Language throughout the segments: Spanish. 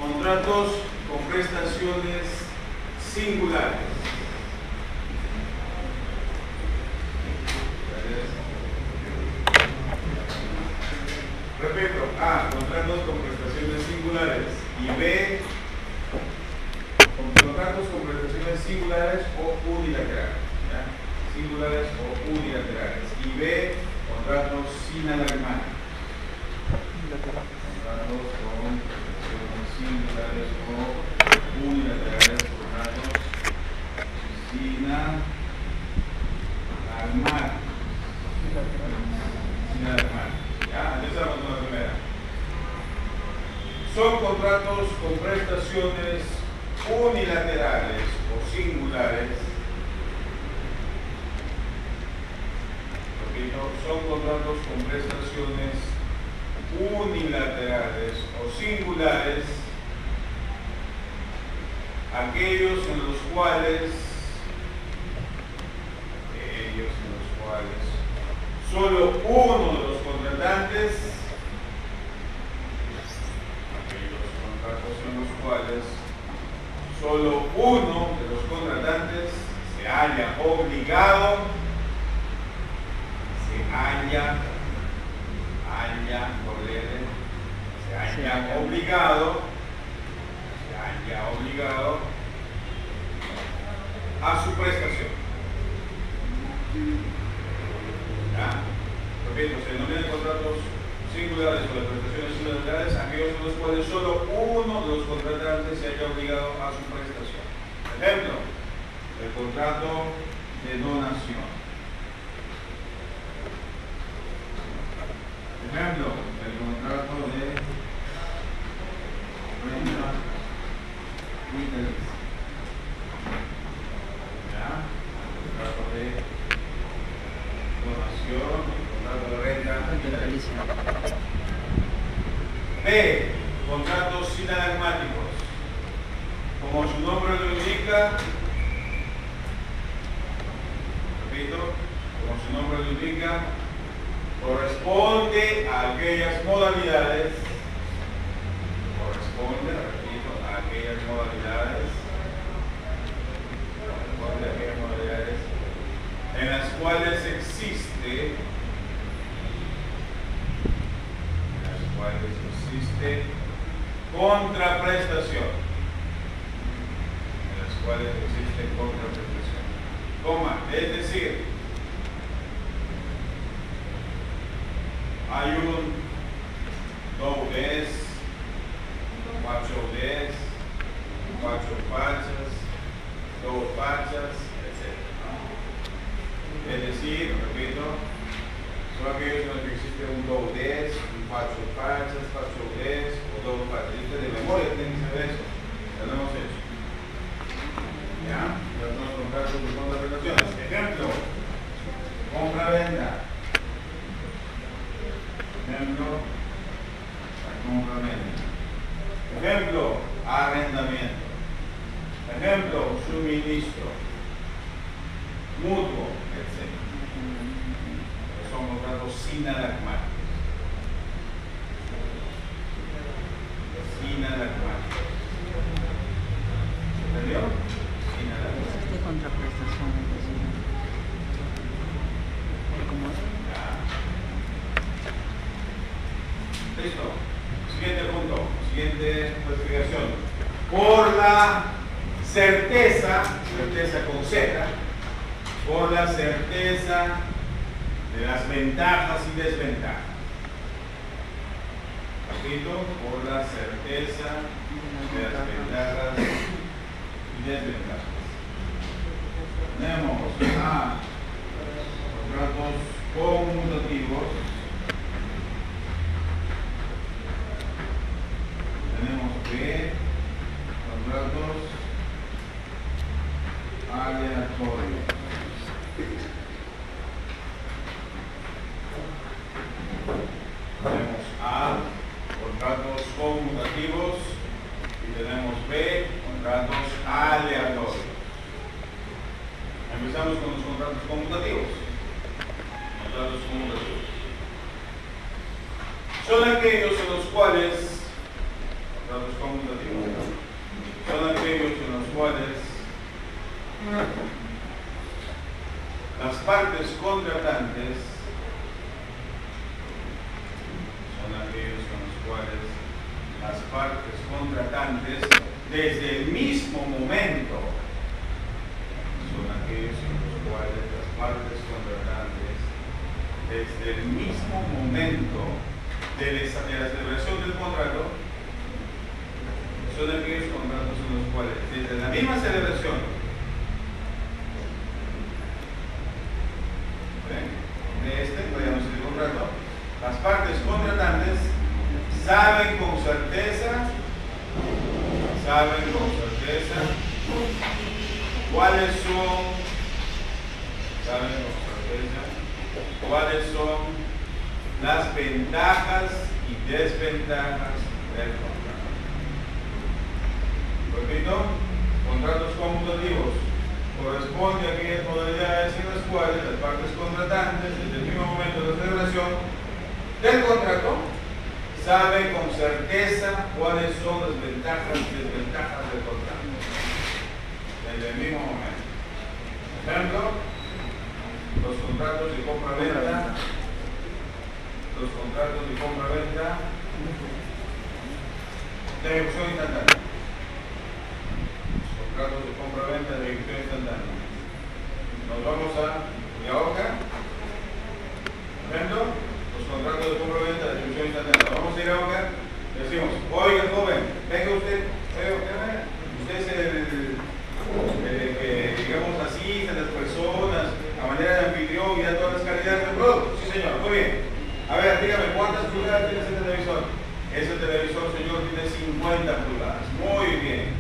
Contratos con prestaciones singulares. Repito, A, contratos con prestaciones singulares, y B, contratos con prestaciones singulares o unilaterales. ¿Ya? Singulares o unilaterales. Y B, contratos sin alarmar. Contratos con prestaciones singulares o unilaterales, contratos sin alarmar. Sin alarmar. ¿Ya? Empezamos con la primera. Son contratos con prestaciones unilaterales o singulares. Repito, son contratos con prestaciones unilaterales o singulares, aquellos en los cuales solo uno de los contratantes, aquellos contratos en los cuales solo uno de los contratantes se haya obligado, a su prestación. ¿Ya? Repito, se denominan contratos singulares o de prestaciones unilaterales aquellos en los cuales solo uno de los contratantes se haya obligado a su prestación. Ejemplo, el contrato de donación. Ejemplo, el contrato de renta vitalicia. ¿Ya? El contrato de donación, el contrato de renta vitalicia. B. Contratos sin alarmáticos. Como su nombre lo indica, repito, como su nombre lo indica, corresponde a aquellas modalidades, en las cuales existe contraprestación, coma, es decir, hay un 2 4 4 fachas, 2 fachas, etc. Es decir, repito, son aquellos en los que existe un 2 un 4 fachas, 4 o 2 fachas. Ustedes de memoria tienen que saber eso. Ya lo hemos hecho. ¿Ya? Los dos contratos de contraprestaciones. Ejemplo, compra-venta. Ejemplo, compra-venta. Ejemplo, arrendamiento. Ejemplo, suministro, mutuo, etc. Son contratos sin alarmar. Sin alarmar. ¿Entendió? Sin alarmar. Existe contraprestación. ¿Cómo es? Ya. Listo. Siguiente punto. Siguiente clasificación. Por la certeza con Z, por la certeza de las ventajas y desventajas. Repito, por la certeza de las ventajas y desventajas. Tenemos A, contratos conmutativos. Tenemos B, contratos aleatorios. Tenemos A, contratos conmutativos, y tenemos B, contratos aleatorios. Empezamos con los contratos conmutativos. Contratos conmutativos son aquellos en los cuales contratos conmutativos son aquellos en los cuales las partes contratantes desde el mismo momento son aquellos en los cuales las partes contratantes desde el mismo momento de la celebración del contrato son aquellos contratos en los cuales desde la misma celebración vayamos el contrato, las partes contratantes saben con certeza cuáles son las ventajas y desventajas del contrato. Repito, contratos conmutativos corresponde a aquellas modalidades en las cuales las partes contratantes desde el mismo momento de la celebración del contrato sabe con certeza cuáles son las ventajas y desventajas del contrato desde el mismo momento. Por ejemplo, los contratos de compra-venta, de ejecución instantánea. Contratos de compra-venta de ejecución instantánea. Nos vamos a Yaoca. Por ejemplo, los contratos de compra-venta de ejecución instantánea. Vamos a ir a Yaoca. Decimos, oiga joven, venga usted, usted es el que, digamos, asiste a las personas a manera de anfitrión y da todas las calidades del producto. Sí, señor, muy bien. A ver, dígame, ¿cuántas pulgadas tiene ese televisor? Ese televisor, señor, tiene 50 pulgadas. Muy bien.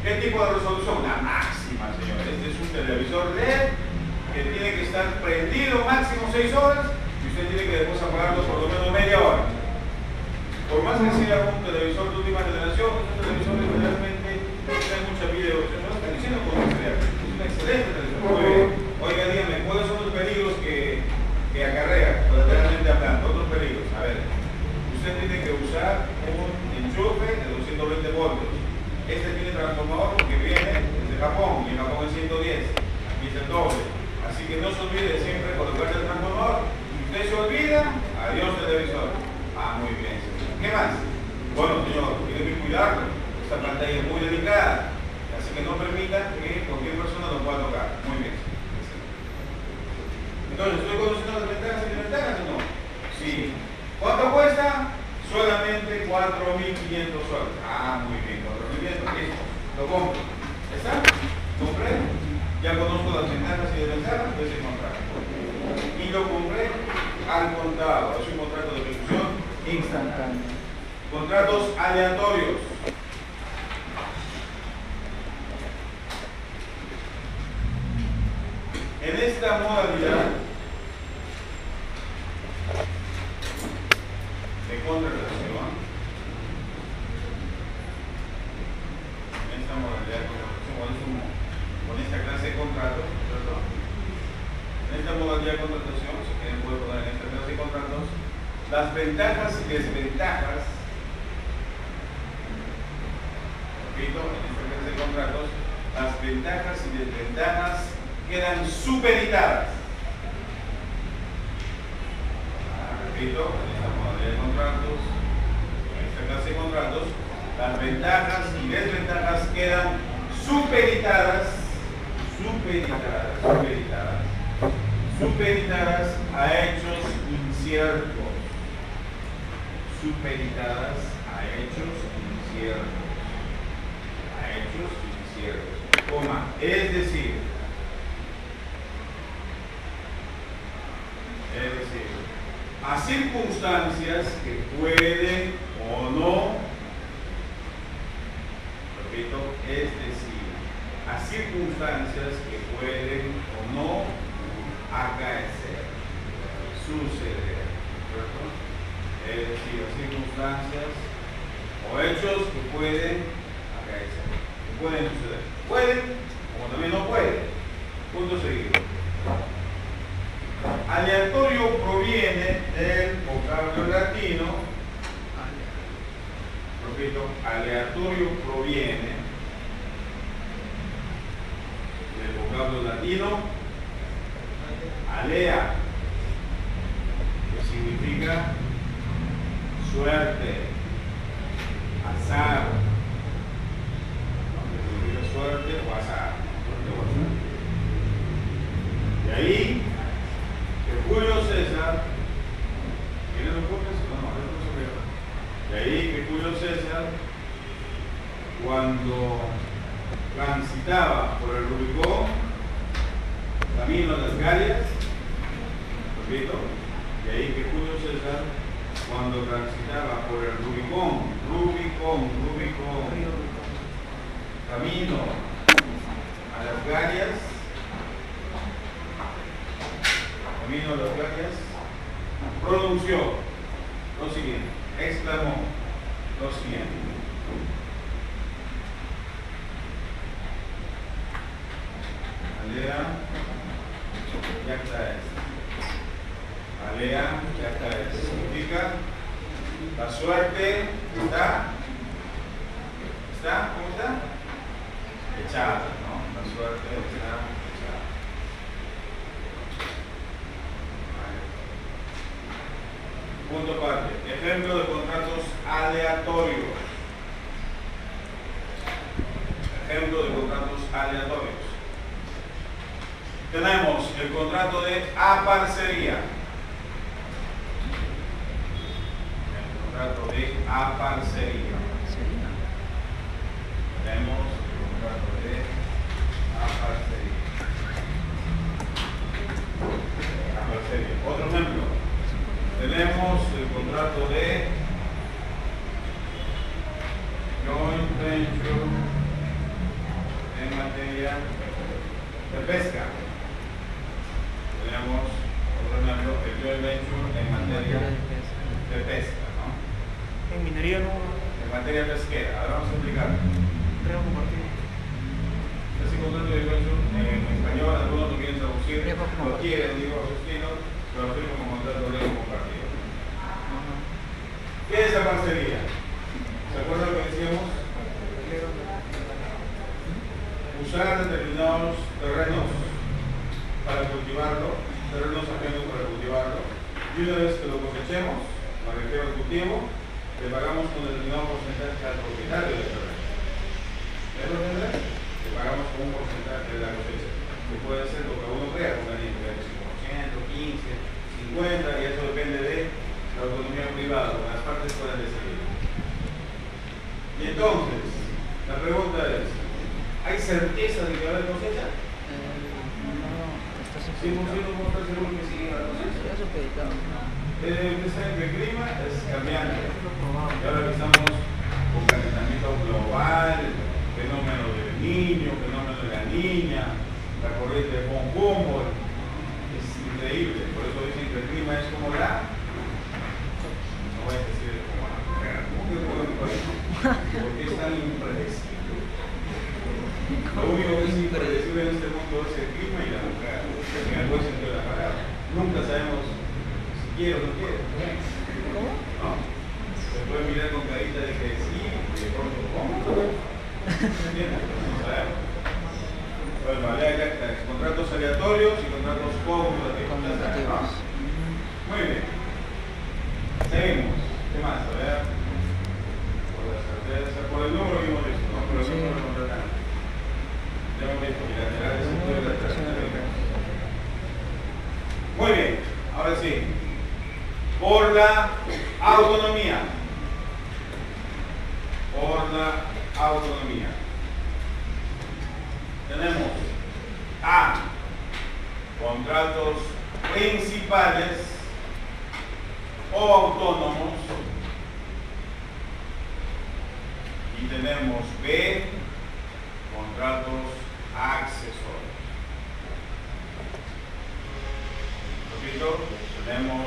¿Qué tipo de resolución? La máxima, señor. Este es un televisor LED que tiene que estar prendido máximo 6 horas y usted tiene que después apagarlo por lo menos media hora. Por más que sea un televisor de última generación, estos televisores generalmente tienen mucha video. No están diciendo con es un excelente televisor. Muy bien. Oiga, dígame, ¿cuáles son los peligros que acarrea, colateralmente hablando? Otros peligros. A ver, usted tiene que usar un enchufe de 220 voltios. Este tiene transformador porque viene desde Japón y en Japón es 110. Aquí es el doble. Así que no se olvide siempre colocar el transformador. Si usted se olvida, adiós televisor. Ah, muy bien. ¿Qué más? Bueno, señor, tiene que cuidarlo. Esta pantalla es muy delicada. Así que no permita que cualquier persona lo pueda tocar. Muy bien. Entonces, ¿estoy conociendo las ventajas y desventajas o no? Sí. ¿Cuánto cuesta? Solamente 4.500 soles. Ah, muy bien. 4.500. Listo. Lo compro. ¿Está? ¿Compré? Ya conozco las ventajas y desventajas de ese contrato. Y lo compré al contado. Es un contrato de ejecución instantánea. Contratos aleatorios. En esta modalidad de contratación, con esta clase de contratos, perdón, en esta modalidad de contratación, si quieren pueden poner en esta clase de contratos, las ventajas y desventajas, repito, en esta clase de contratos, las ventajas y desventajas quedan supeditadas. Repito, en esta modalidad de contratos, en esta clase de contratos, las ventajas y desventajas quedan supeditadas a hechos inciertos. Supeditadas a hechos inciertos. Coma, es decir, a circunstancias que pueden o no, repito, es decir, a circunstancias que pueden o no acaecer, suceder, ¿cierto? Es decir, a circunstancias o hechos que pueden acaecer, que pueden suceder. Pueden, como también no pueden. Punto seguido. Aleatorio proviene del vocablo latino, Repito, aleatorio proviene del vocablo latino alea, que significa suerte, azar, que significa suerte o azar. De ahí que Julio César, ¿quieren los copias? No, de ahí que Julio César, cuando transitaba por el Rubicón, camino a las Galias, repito, de ahí que Julio César, cuando transitaba por el Rubicón, camino a las Galias, pronunció lo siguiente, exclamó lo siguiente. Alea, ya está esto. Alea, ya está esto. Significa la suerte está, ¿cómo está? Echada, ¿no? La suerte está echada. Punto aparte. Ejemplo de contratos aleatorios. Ejemplo de contratos aleatorios. Tenemos el contrato de aparcería. El contrato de aparcería. Tenemos el contrato de aparcería. Otro ejemplo. Tenemos el contrato de joint venture en materia de pesca. Tenemos, por ejemplo, el joint venture en materia de pesca, ¿no? En minería no. En materia pesquera. Ahora vamos a explicar. Creo compartir. Ese contrato de joint venture en español, algunos lo quieren traducir, lo quieren, digo, Agustino, pero firmo como contrato de compartido. ¿Qué es la parcería? ¿Se acuerdan lo que decíamos? Usar determinados terrenos para cultivarlo, terrenos ajenos para cultivarlo, y una vez que lo cosechemos, me refiero al cultivo, le pagamos con determinado porcentaje al propietario del terreno. ¿Me lo entendés? Le pagamos con un porcentaje de la cosecha, que puede ser lo que uno crea, conveniente, 5%, 15%, 50%, y eso depende de la autonomía privada, lo que las partes puedan decidir. Y entonces, la pregunta es, ¿hay certeza de que va a haber cosecha? Sí, ¿cómo está seguro que sigue la cosecha? Ustedes saben que el clima es cambiante. Y ahora que estamos con calentamiento global, fenómeno del niño, fenómeno de la niña, la corriente de Humboldt, es increíble. Por eso dicen que el clima es como la... No voy a decir como la... Porque es tan impredecible. Lo único que es impredecible en este mundo es el clima y la mujer. En el buen sentido de la palabra. Nunca sabemos si quiere o no quiere. ¿Cómo? ¿No? Se puede mirar con carita de que sí, y de pronto, ¿cómo? ¿Entiendes? No sabemos. Bueno, contratos aleatorios y contratos conmutativos. Muy bien. Seguimos. ¿Qué más? A ver. Por el número que hemos visto, ¿no? Por el número de contratantes. Ya hemos visto bilaterales y plurilaterales. Muy bien. Ahora sí. Por la autonomía. Por la autonomía. Tenemos A. Contratos principales o autónomos. Y tenemos B. Contratos accesorios. Repito, tenemos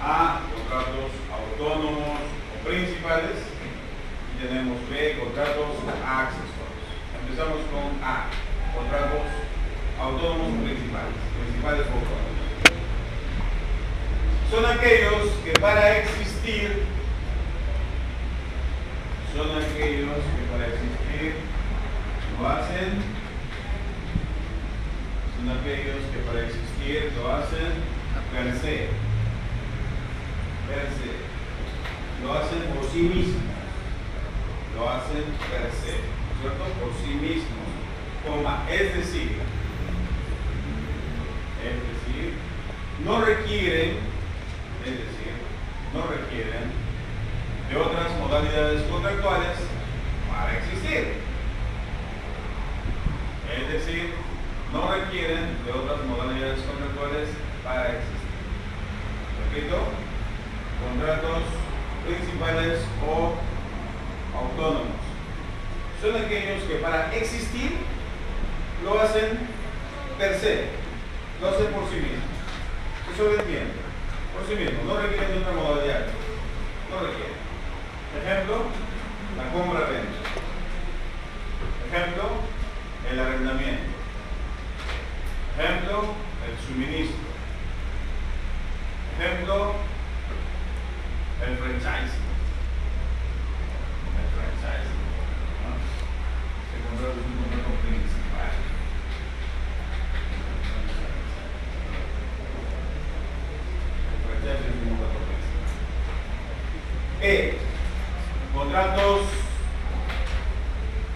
A. Contratos autónomos o principales. Y tenemos B. Contratos accesorios. Empezamos con A, contratos autónomos o principales o autónomos. Son aquellos que para existir son aquellos que para existir lo hacen. Son aquellos que para existir lo hacen per se. Per se. Lo hacen por sí mismos. Lo hacen per se. ¿Cierto? Por sí mismos. Coma. Es decir, no requieren de otras modalidades contractuales para existir. Es decir, no requieren de otras modalidades contractuales para existir. Repito, contratos principales o autónomos son aquellos que para existir lo hacen per se, lo hacen por sí mismos. Eso lo entiendo. Por sí mismos, no requieren de otra modalidad. No requieren. Ejemplo, la compra-venta. Ejemplo, el arrendamiento. Ejemplo, el suministro. Ejemplo, el franchising. El franchising. ¿No? Se contrata un contrato principal. El franchising es un contrato principal. Contratos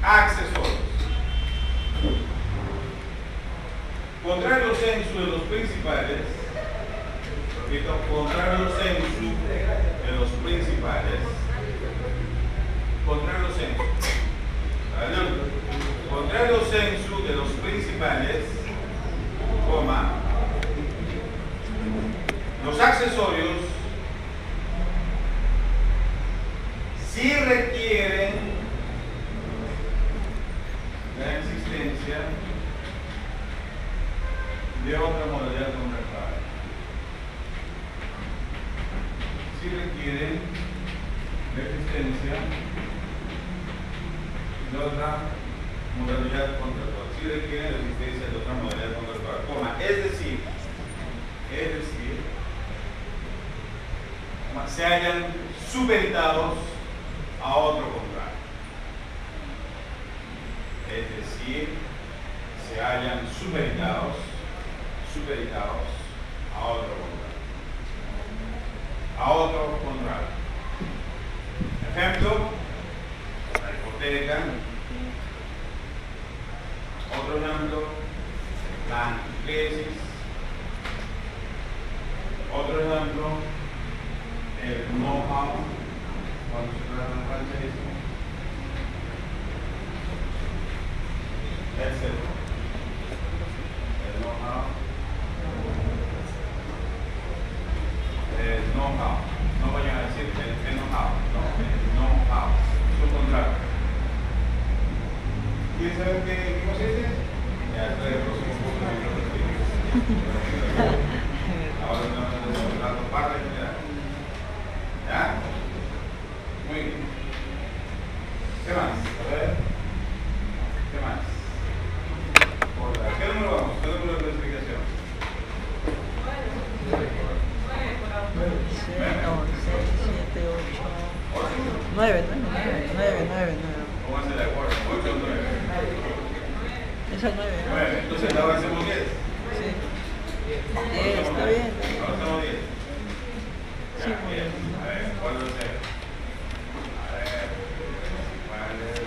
accesorios. Contrario censo de los principales, repito, contrario censo de los principales, contrario censo, contrario censo de los principales, coma, los accesorios sí requieren la existencia de otra modalidad contractual. Si requieren la existencia de otra modalidad contractual. Si requieren la existencia de otra modalidad contractual. Coma, es decir, se hayan supeditados a otro contrato. Es decir, se hayan supeditados a otro contrato. A otro contrato. Ejemplo, la hipoteca. Otro ejemplo, la antítesis. Otro ejemplo, el know-how cuando se trata de franchising, etc. El know-how. No vayan a decir el know-how, no, el know-how, es un contrato. ¿Quieren saber qué cosa es? Ya está el próximo punto de micro. Ahora estamos hablando parte general. ¿Ya? Muy bien. ¿Qué más? A ver. ¿Qué más? ¿Qué número vamos? ¿Qué número de explicación? 9. Pónganse de acuerdo. 8 o 9. Es el 9. 9. Entonces ahora hacemos 10. Sí. 10, está bien. Ahora hacemos 10. Sí, Ya, 10. A ver, ¿cuál va a ser? A ver. ¿Cuál es?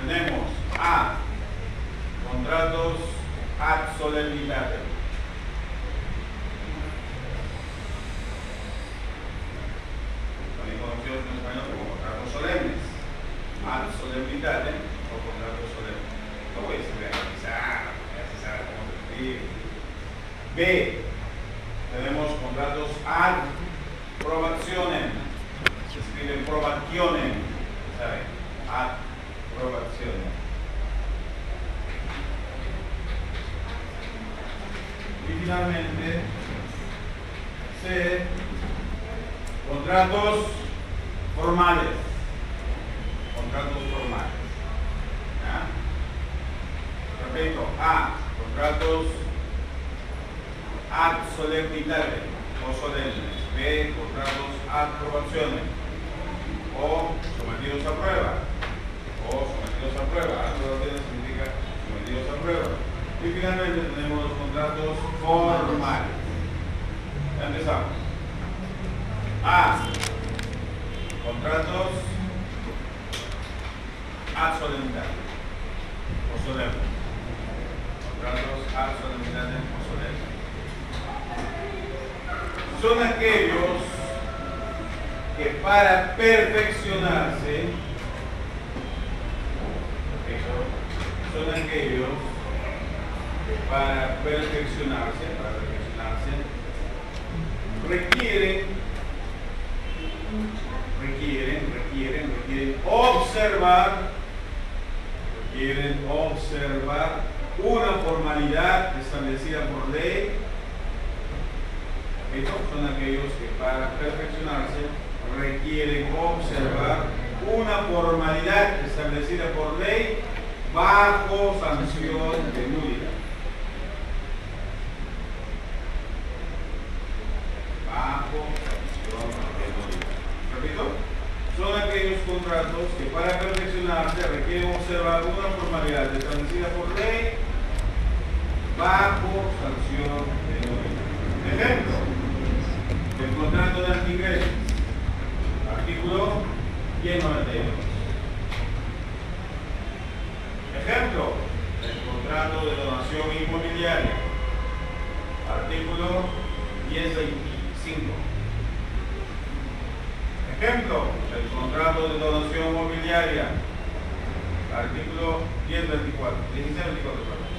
tenemos A, contratos ad solemnitatem. También conocidos en español como contratos solemnes. Ad solemnitatem o contratos solemnes. No voy a generalizar, ya se sabe cómo se escribe. B, tenemos contratos ad probationem. Se escribe probationem, ¿sabe? Ad probationem. Y finalmente, C, contratos formales. Contratos formales. ¿Ya? Repito, A, contratos ad solemnitatem o solemnes. B, contratos ad probationem o sometidos a prueba. Ad probationem significa sometidos a prueba. Y finalmente tenemos los contratos formales. Ya empezamos. A, contratos ad solemnitatem o solemnes. Contratos ad solemnitatem o solemnes. Son aquellos que para perfeccionarse, requieren observar una formalidad establecida por ley. Estos son aquellos que para perfeccionarse requieren observar una formalidad establecida por ley bajo sanción de nulidad. Bajo sanción de nulidad. Repito, son aquellos contratos que para perfeccionarse requieren observar una formalidad establecida por ley bajo sanción de nulidad. Ejemplo, el contrato de antiingresos, artículo 1092. Ejemplo, el contrato de donación inmobiliaria, artículo 1025. Ejemplo, el contrato de donación mobiliaria, artículo 1024, 1624, perdón.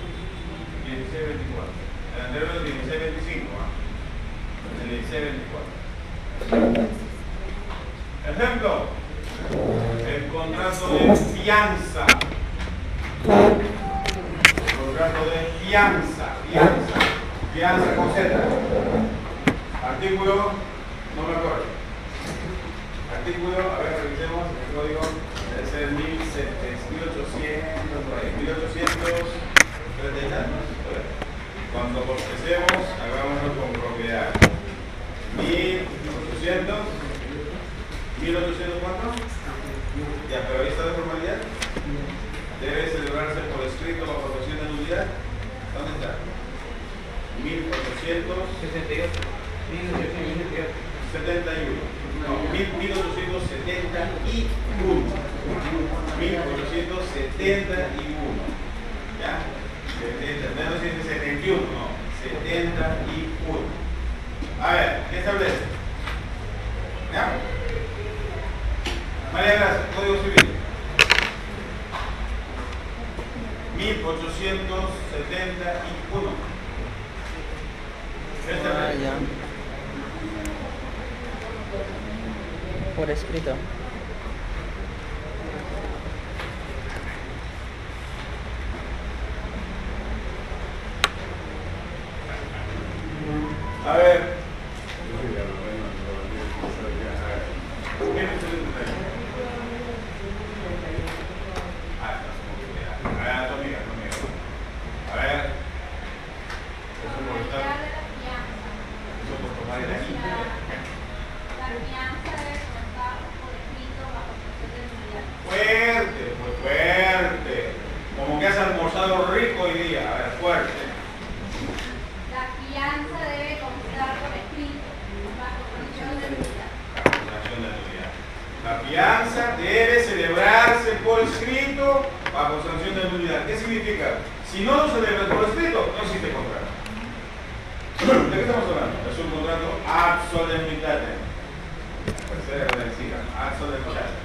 1624. El anterior es 1625, el 1624. Ejemplo, el contrato de fianza. El contrato de fianza con Z. Artículo, no me acuerdo. Artículo, a ver, revisemos el código, debe ser 1800, por ahí, 1830. Cuando bostecemos, hagámoslo con propiedad. 1800, 1800 ¿cuánto? Ya, pero ahí está de formalidad. Debe celebrarse por escrito la aprobación de nulidad. ¿Dónde está? 1878. 1871. No, 1871. 1871. ¿Ya? 1971, no, 71. A ver, ¿qué establece? ¿Ya? María Gracia, Código Civil. 1871. ¿Qué establece? Ya. Por escrito. A ver. A ver. Eso por estar. Eso por tomar el aquí. La fianza debe contar por escrito bajo sanción de nulidad. ¿Qué significa? Si no lo celebras por escrito, no existe contrato. ¿De qué estamos hablando? Es un contrato ad solemnitatem. Tercera vencida, ad solemnitatem.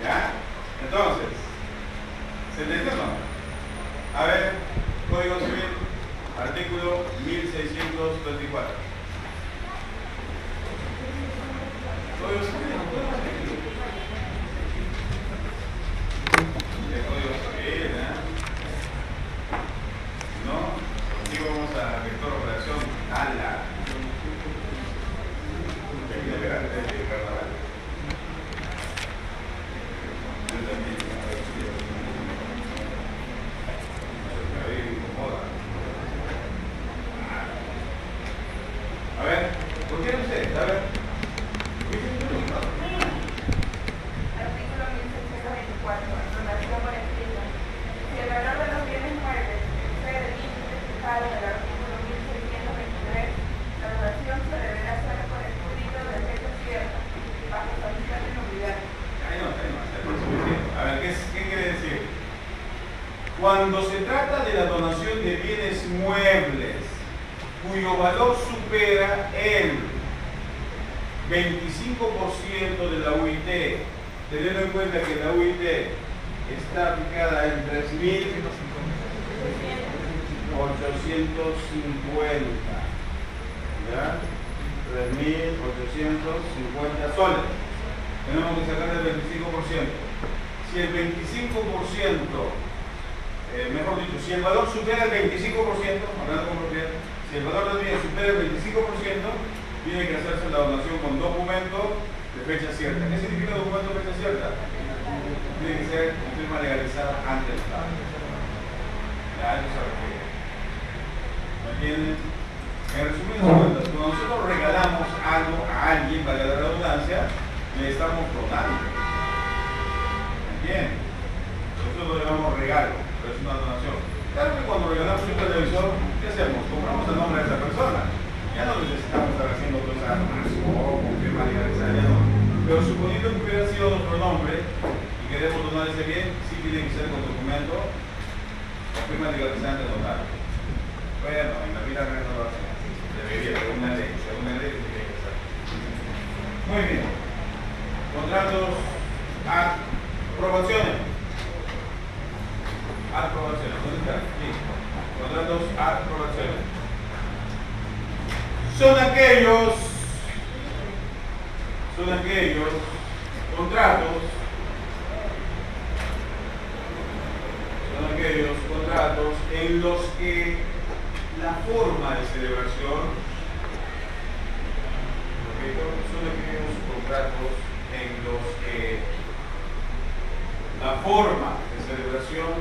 ¿Ya? Entonces, ¿se entiende o no? A ver, Código Civil, artículo 1624. Código Civil, Código Civil, ¿eh? ¿No? Aquí vamos a vector operación ala. De carnaval. A ver, ¿por qué no sé? A ver. Artículo 1624, relación por escrito. Si el valor de los bienes muebles excede el límite fijado del artículo 1623, la relación se deberá hacer por escrito de fecha cierta, bajo sanción de nulidad. A ver, ¿qué quiere decir? Cuando se trata de la donación de bienes muebles cuyo valor supera el 25% de la UIT, teniendo en cuenta que la UIT está fijada en 3.850, ¿ya? 3.850 soles. Tenemos que sacar el 25%. Si el 25%, mejor dicho, si el valor supera el 25%, hablando con propiedad, si el valor del bien supera el 25%, tiene que hacerse la donación con documento de fecha cierta. ¿Qué significa documento de fecha cierta? Tiene que ser firma legalizada ante el Estado. Ya, eso se refiere. ¿Me entienden? En resumidas cuentas, cuando nosotros regalamos algo a alguien, para la redundancia, le estamos donando. ¿Me entienden? Nosotros le damos regalo, pero es una donación. Claro que cuando regalamos un televisor, ¿qué hacemos? Compramos el nombre de esa persona. Ya no necesitamos estar haciendo toda esa armación o firma legalizada, ya no. Pero suponiendo que hubiera sido nuestro nombre y queremos donar ese bien, sí tiene que ser con documento o firma legalizada de donar. Bueno, en la vida real no lo hacen así. Debería, según la ley tiene que ser. Muy bien. Contratos, aprobaciones. Aprobaciones. ¿Dónde está? Sí. Contratos, aprobaciones. Son aquellos contratos en los que la forma de celebración, son aquellos contratos en los que la forma de celebración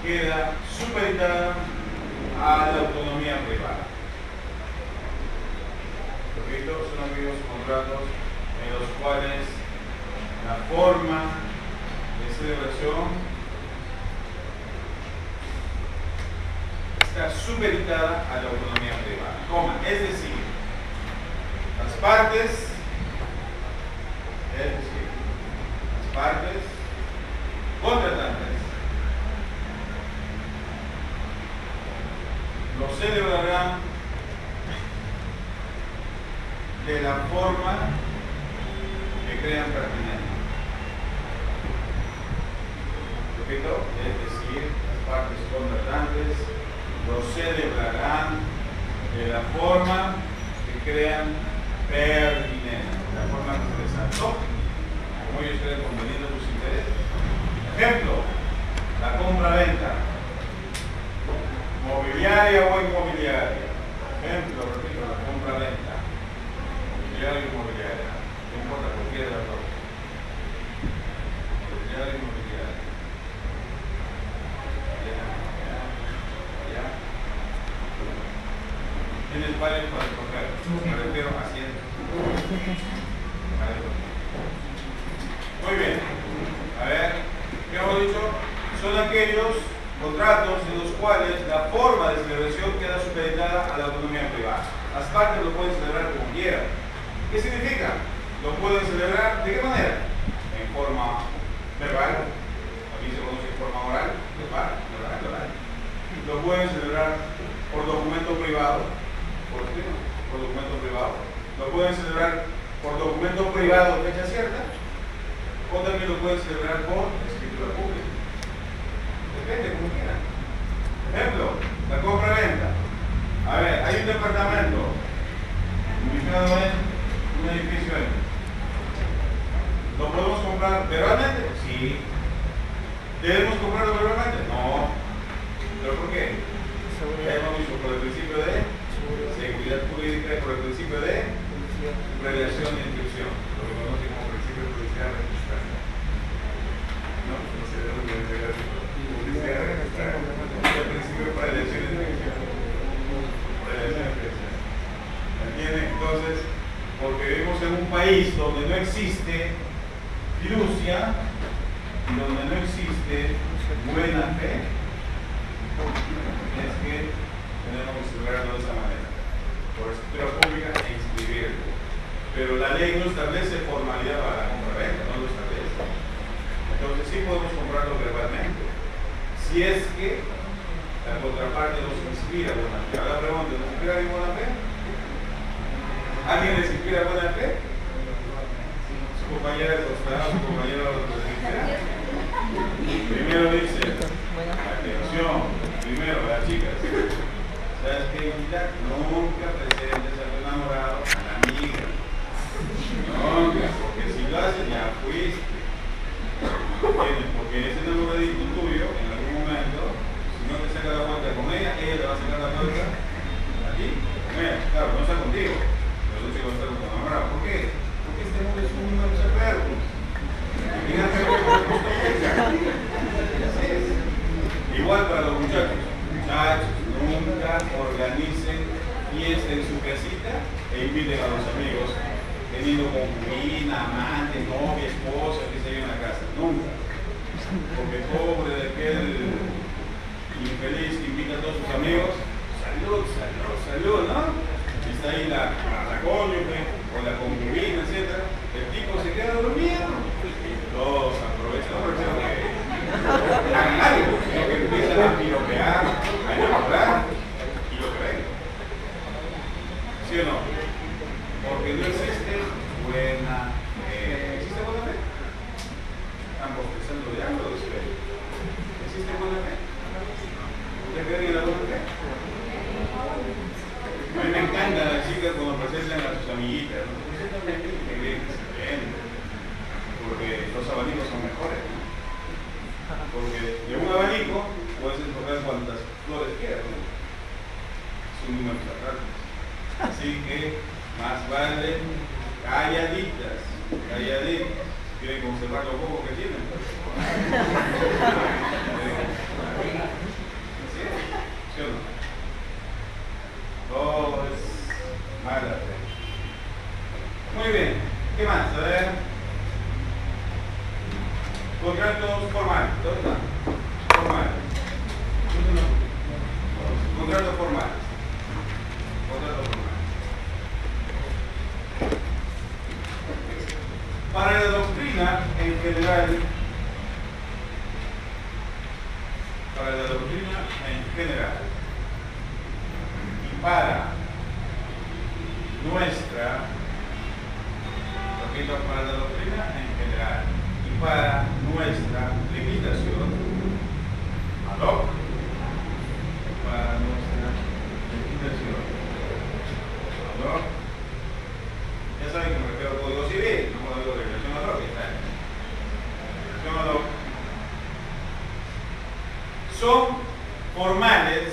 queda supeditada a la autonomía privada. Son aquellos contratos en los cuales la forma de celebración está supeditada a la autonomía privada. Es decir, las partes contratantes lo celebrarán de la forma que crean pertinente. Repito, es decir, las partes contratantes lo celebrarán de la forma que crean pertinente, la forma que se les antoje, como ellos creen conveniente a sus intereses. Ejemplo, la compra-venta, mobiliaria o inmobiliaria. Ejemplo, repito, la compra-venta, mobiliaria o inmobiliaria, no importa cualquiera de las dos. Mobiliaria o inmobiliaria. Ya. Tienes varios para escoger, me refiero a 100. Muy bien. A ver, ¿qué hemos dicho? Son aquellos contratos en los cuales la forma de celebración queda supeditada a la autonomía privada. Las partes lo pueden celebrar como quieran. ¿Qué significa? Lo pueden celebrar ¿de qué manera? En forma verbal, aquí se conoce de forma oral, verbal. Lo pueden celebrar por documento privado, por escrito, por documento privado. Lo pueden celebrar por documento privado de fecha cierta, o también lo pueden celebrar por escritura pública. Depende, como quieran. Ejemplo, la compra-venta. A ver, hay un departamento ubicado en un edificio. ¿Lo podemos comprar verbalmente? Sí. ¿Debemos comprarlo verbalmente? No. ¿Pero por qué? Ya hemos dicho por el principio de seguridad jurídica y por el principio de redacción e inscripción. Lo que conocemos como principio de publicidad registrada. No sé de dónde entregar publicidad registrada. El principio de redacción e inscripción. ¿Entienden? Entonces, porque vivimos en un país donde no existe fiducia y donde no existe buena fe, es que tenemos que celebrarlo de esa manera, por escritura pública e inscribirlo. Pero la ley no establece formalidad para la compraventa, no lo establece. Entonces sí podemos comprarlo verbalmente, si es que la contraparte nos inspira buena fe. Ahora pregunto, ¿nos inspira buena fe? ¿Alguien les inspira buena fe? ¿Su compañera de doctorado, su compañero de inspira? Primero dice, atención, primero las chicas, ¿sabes qué, hijita? Nunca presentes a tu enamorado a la amiga. Nunca, porque si lo haces ya fuiste. Porque ese enamoradito tuyo, en algún momento, si no te saca la vuelta con ella le va a sacar la vuelta a ti. Claro, no está contigo. Los chicos están con enamorado. ¿Por qué? Porque este mundo es un mundo de perros. Igual para los muchachos. Muchachos, nunca organicen fiesta en su casita e inviten a los amigos teniendo concubina, amante, novia, esposa, que se lleven a casa. Nunca. Porque pobre de aquel infeliz que invita a todos sus amigos, salud, ¿no? Y está ahí la cónyuge o la concubina, etc. El tipo se queda dormido. Todos aprovechan, no porque hagan algo, sino que empiezan a piropear, a enamorar y lo creen. ¿Sí o no? Porque no existe buena fe. ¿Existe buena fe? Están bostezando de algo de ustedes. ¿Existe buena fe? ¿Usted cree en la buena fe? A mí me encantan las chicas cuando presentan a sus amiguitas. ¿No? Presentan a mí que bien, excelente. Porque los abanicos son mejores. ¿No? Porque de un abanico puedes escoger cuantas flores quieras. ¿No? Es un número sagrado. Así que más vale calladitas. Quieren conservar lo poco que tienen. ¿Sí o no? Todo es mala fe. Muy bien. ¿Qué más? A ver. Contratos formales. ¿Dónde están? Formales. Contratos formales. Contratos formales. Para la doctrina en general, y para nuestra, repito, para la doctrina en general y para nuestra legislación, ad hoc, para nuestra legislación, ad hoc. Ya saben que me refiero al Código Civil, no digo regulación ad hoc, está. Regulación ad hoc. Son formales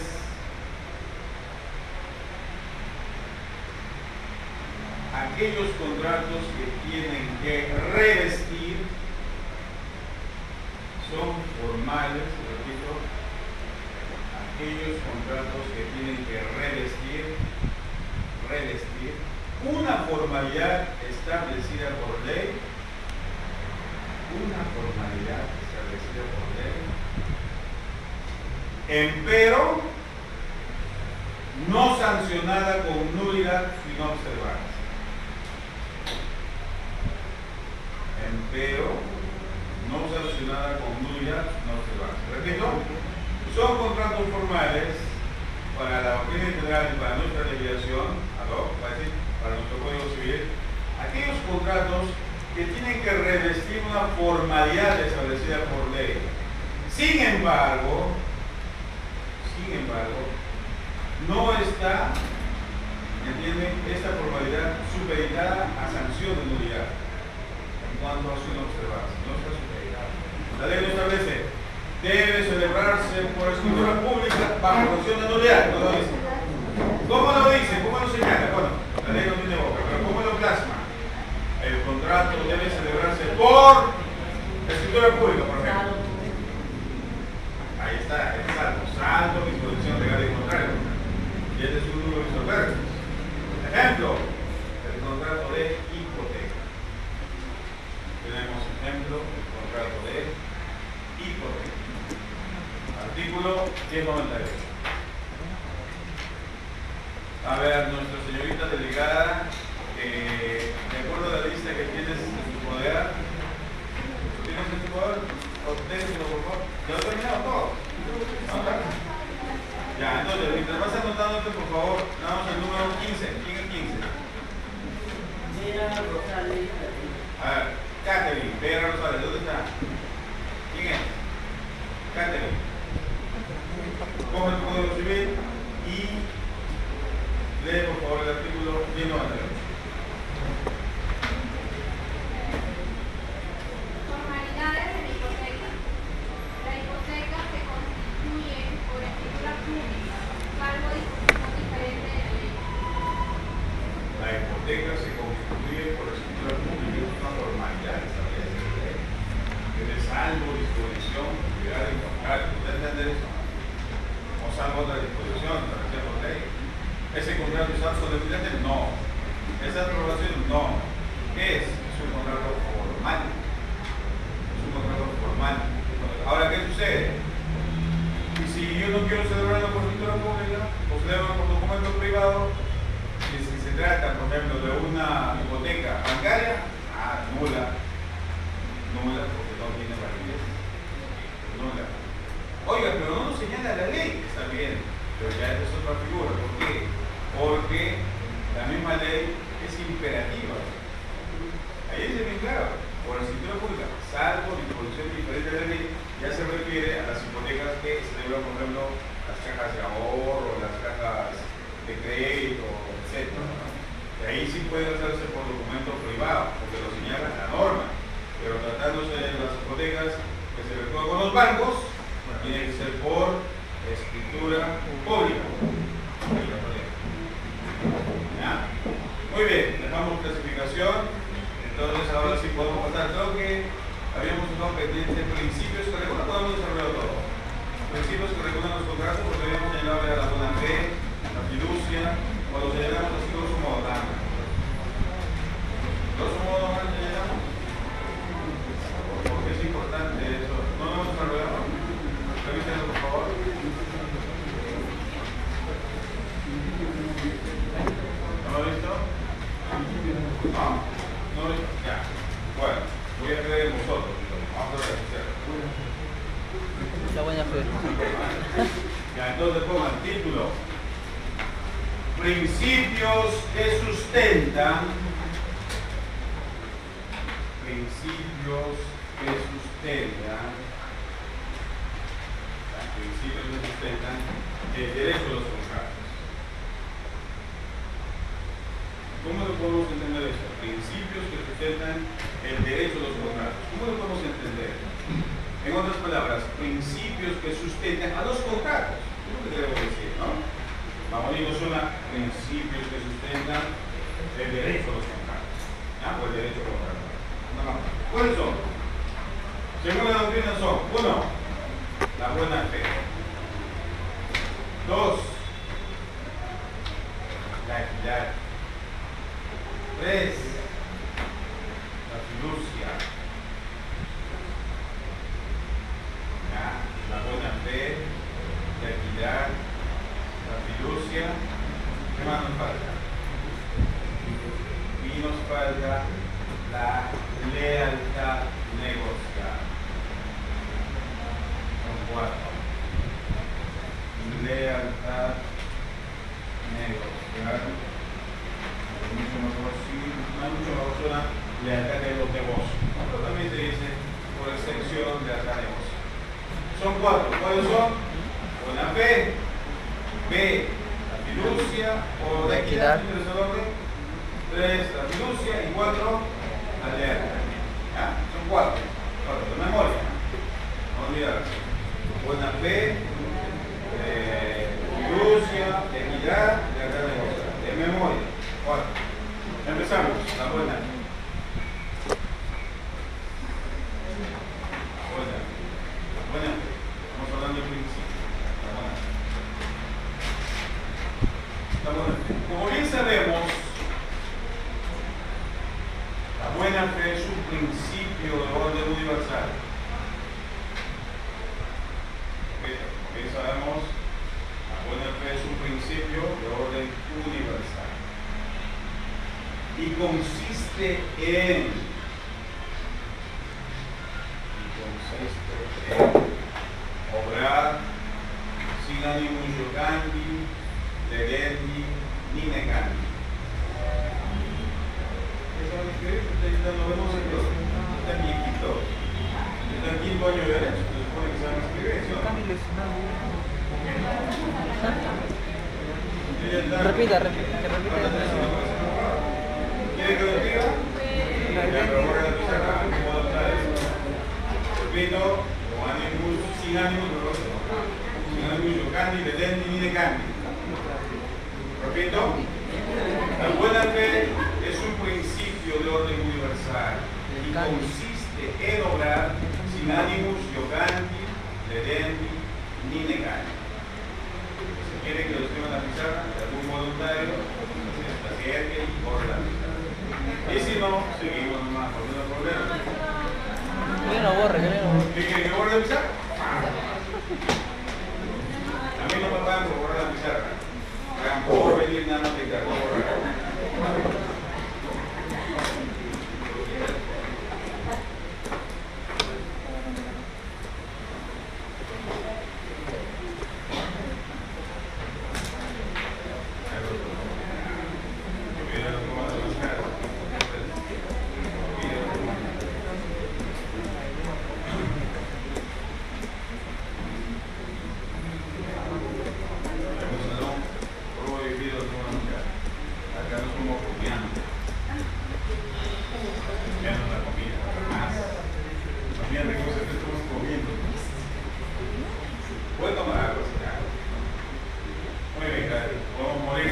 aquellos contratos que tienen que revestir, son formales, repito, aquellos contratos que tienen que revestir una formalidad establecida por ley, empero no sancionada con nulidad sin observarse. Empero no sancionada relacionada con nulidad no observancia. Repito, son contratos formales para la doctrina general y para nuestra legislación, para nuestro Código Civil, aquellos contratos que tienen que revestir una formalidad establecida por ley. Sin embargo, no está, ¿entienden?, esta formalidad supeditada a sanción de nulidad en cuanto a su inobservancia. No está supeditada. La ley lo establece. Debe celebrarse por escritura pública bajo sanción de nulidad. No lo dice. ¿Cómo lo dice? ¿Cómo lo señala? Bueno, la ley no tiene boca, pero ¿cómo lo plasma? El contrato debe celebrarse por escritura pública, por ejemplo. Ahí está, el saldo, disposición legal y contrario. Y este es un número de verbos. Ejemplo, el contrato de hipoteca. Tenemos ejemplo, el contrato de hipoteca. Artículo 1098. A ver, nuestra señorita delegada, de acuerdo a la lista que tienes en tu poder, ¿tienes en tu poder? Obténselo, por favor. ¿Ya lo he terminado todo? ¿No? Ya, entonces, mientras vas anotándote, por favor, damos el número 15. ¿Quién es 15? A ver, Catherine, Vera Rosales, ¿dónde está? ¿Quién es? Catherine. Coge el Código Civil y lee, por favor, el artículo 1098. Formalidades de la hipoteca. La hipoteca se constituye por escritura pública, salvo disposición diferente de la ley. La hipoteca se constituye por escritura pública, es una formalidad establecida en la ley. Tiene salvo disposición legal y contrario. ¿Usted entiende eso? O salvo otra disposición establecida por ley. ¿Ese contrato es absolutamente? No. ¿Esa aprobación? No. ¿Qué es? Es un contrato formal. Es un contrato formal. Ahora, ¿qué sucede? Y si yo no quiero celebrarlo por escritura pública, o celebro por documento privado, y si se trata, por ejemplo, de una hipoteca bancaria, nula. Nula, porque no tiene validez. Nula. Oiga, pero no nos señala la ley. Está bien, pero ya es otra figura. ¿Por qué? Porque la misma ley es imperativa. Ahí dice bien claro, por escritura pública, salvo disposición diferente de la ley, ya se refiere a las hipotecas que celebran, por ejemplo, las cajas de ahorro, las cajas de crédito, etc. Y ahí sí puede hacerse por documento privado, porque lo señala la norma. Pero tratándose de las hipotecas que se efectúan con los bancos, tiene que ser por escritura pública. ¿Ya? Muy bien, dejamos clasificación. Entonces ahora sí podemos pasar. Creo que habíamos dejado pendiente principios que regulan, podemos desarrollar todo. Principios que regulan los contratos, porque habíamos señalado a la buena fe, la fiducia, cuando señalamos así grosso modo. Grosso modo no señalamos. Porque es importante eso. ¿No lo hemos desarrollado? Revísenlo, por favor. ¿No lo he visto? No. No lo he visto. Ya. Bueno, voy a creer en vosotros. Vamos a ver. La buena fe. Ya, entonces pongan título. Principios que sustentan. Principios que sustentan. Principios que sustentan el derecho a los contratos. ¿Cómo lo podemos entender esto? Principios que sustentan el derecho a los contratos. ¿Cómo lo podemos entender? En otras palabras, principios que sustentan a los contratos. Es lo que debemos decir, ¿no? Vamos, y no suena principios que sustentan el derecho a los contratos. ¿Ya? O el derecho a contratos. No. ¿Cuáles son? Según la doctrina son: 1. La buena fe. 2. La equidad. 3. La fiducia. La buena fe, la equidad, la fiducia. ¿Qué más nos falta? Y nos falta la lealtad negociada. 4. Lealtad, negociar. No hay mucho mejor persona, lealtad que los negocios. Pero también se dice por extensión lealtad negocio. Son 4. ¿Cuáles son? Buena fe, B, la fiducia o la equidad, 3, la fiducia y 4, la lealtad. ¿Ya? Son 4 de memoria. No olvidarse. Buena fe, fiducia, equidad, lealtad negocio. De memoria. 4. Empezamos. La buena. Buena. Estamos hablando del principio. La buena. Como bien sabemos, la buena fe es un principio de orden universal. Como bien sabemos, la buena fe es un principio de orden universal. Y consiste en obrar sin ánimo giocandi, legendi, ni negandi. ¿Qué saben escribir? Lo vemos en todo. Está aquí en quinto. Está en quinto año de derecho. Se supone que saben escribir, ¿sí o no? Repita. ¿Quiere que lo diga? Pero voy a pizarra. ¿Cómo adoptar eso? Repito, sin ánimo giocandi, legendi, ni negandi. Repito, la buena fe es un principio de orden universal y consiste en obrar sin ánimos giocandi, legendi, ni negandi. Si quiere que lo escriban en la pizarra, de algún voluntario, se acerque y corre la pizarra. Y si no, seguimos nomás, por no problema. Que no borre. ¿Quiere que borre la pizarra? A mí no me pagan por borrar la pizarra. Pagan por venir nada más de cargo borrar.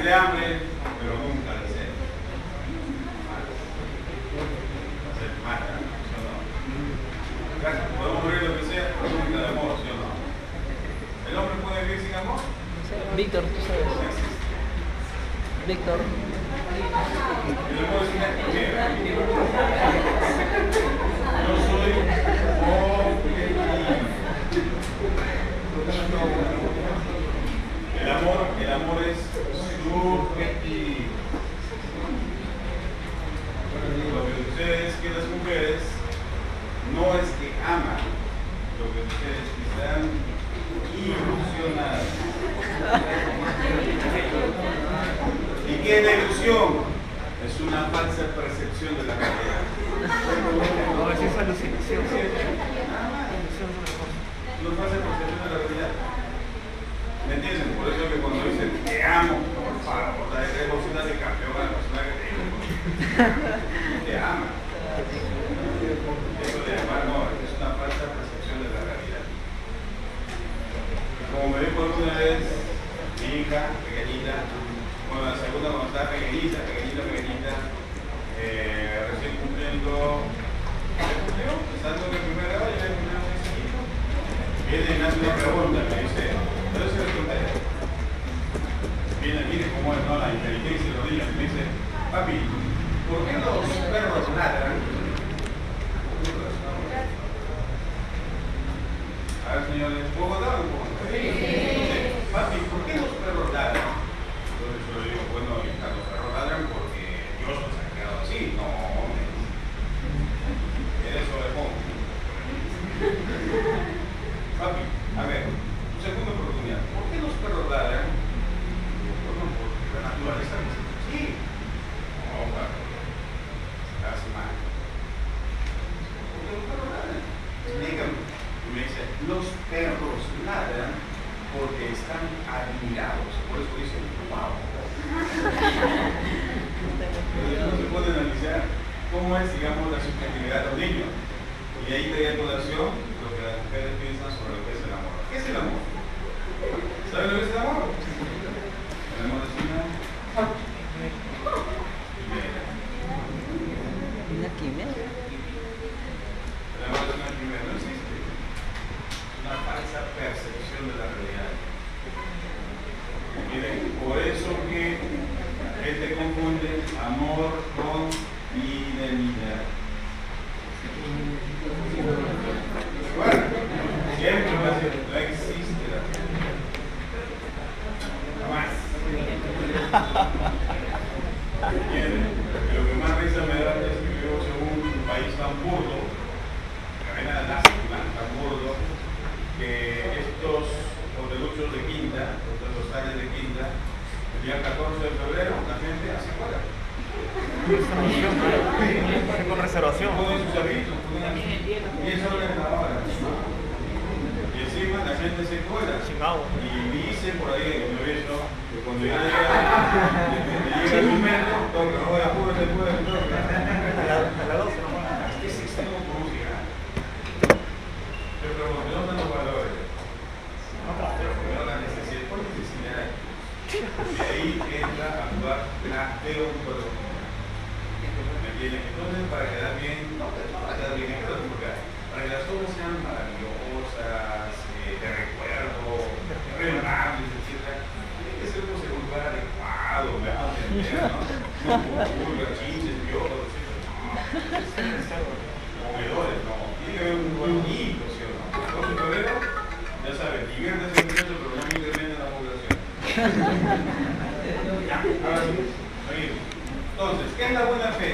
De hambre, pero nunca de sed. Se mata, ¿sí o no? Podemos morir lo que sea, pero nunca de amor, ¿sí o no? ¿El hombre puede vivir sin amor? Víctor, tú sabes. Víctor. Y le puedo decir, mira, yo soy objetivo. El amor es subjetivo. Lo que sucede es que las mujeres no es que aman, lo que sucede es que están ilusionadas. ¿Y qué es la ilusión? Es una falsa percepción de la realidad. No, es esa alucinación. No es falsa percepción de la realidad. ¿Me entienden? Por eso que cuando dicen te amo, por favor, la emocional de campeón a la persona que te ama. Eso de amar no, es una falsa percepción de la realidad. Como me dijo alguna vez mi hija pequeñita, bueno, la segunda cuando estaba pequeñita, recién cumpliendo, empezando en el primer grado, ya en el primer año. Viene y me hace una pregunta, me dice, pero eso es tontería. Viene cómo es, ¿no? La inteligencia de los niños, me dice, papi, ¿por qué los perros ladran? A ver, señores, ¿puedo contar un poco? Sí. Papi, ¿por qué los perros ladran? Entonces yo le digo, bueno, hija, los perros ladran porque Dios los ha creado así. No, hombre. Eso le pongo. Papi, a ver, Los perros ladran porque están admirados. Por eso dicen, wow. Entonces uno se puede analizar cómo es, digamos, la subjetividad de los niños. Y ahí te da a colación lo que las mujeres piensan sobre lo que es el amor. ¿Qué es el amor? ¿Saben lo que es el amor? El amor es una quimera. Una quimera. El amor es una quimera, no existe. Es una falsa percepción de la realidad. Miren, por eso que la gente confunde amor con fidelidad. Bueno, siempre va a ser, no existe la fidelidad. Jamás. Miren, lo que más risa me da es que vivimos en un país tan burdo, que hay nada lástima, tan burdo, que estos hoteluchos de quinta, estos hostales de quinta, el día 14 de febrero, la gente hace cola. Con reservación. Ponen sus avisos, y eso es la hora. Y encima la gente se cola. Sin agua. Y dice por ahí, yo he visto, que cuando ya llega el momento, toca, ahora apúrate, apúrate, toca. A la 12 nomás. Es que es extremo música. Yo pregunto, ¿dónde están los valores? Pero primero la necesidad, por necesidad. Y ahí entra a actuar la deontología. ¿Me entienden? Entonces, para quedar bien, no para quedar bien, porque para que las cosas sean maravillosas, de recuerdo, relevantes, etc., tiene que ser un lugar adecuado, me van a entender, ¿no? No vulgar, chinches, piojos, etc. Comedores, no. Tiene que haber un buen lindo, ¿sí o no? 12 de febrero, ya saben, diviértanse mucho, pero no intervienen la población. Ya, ahora sí, seguimos. Entonces, ¿qué es la buena fe?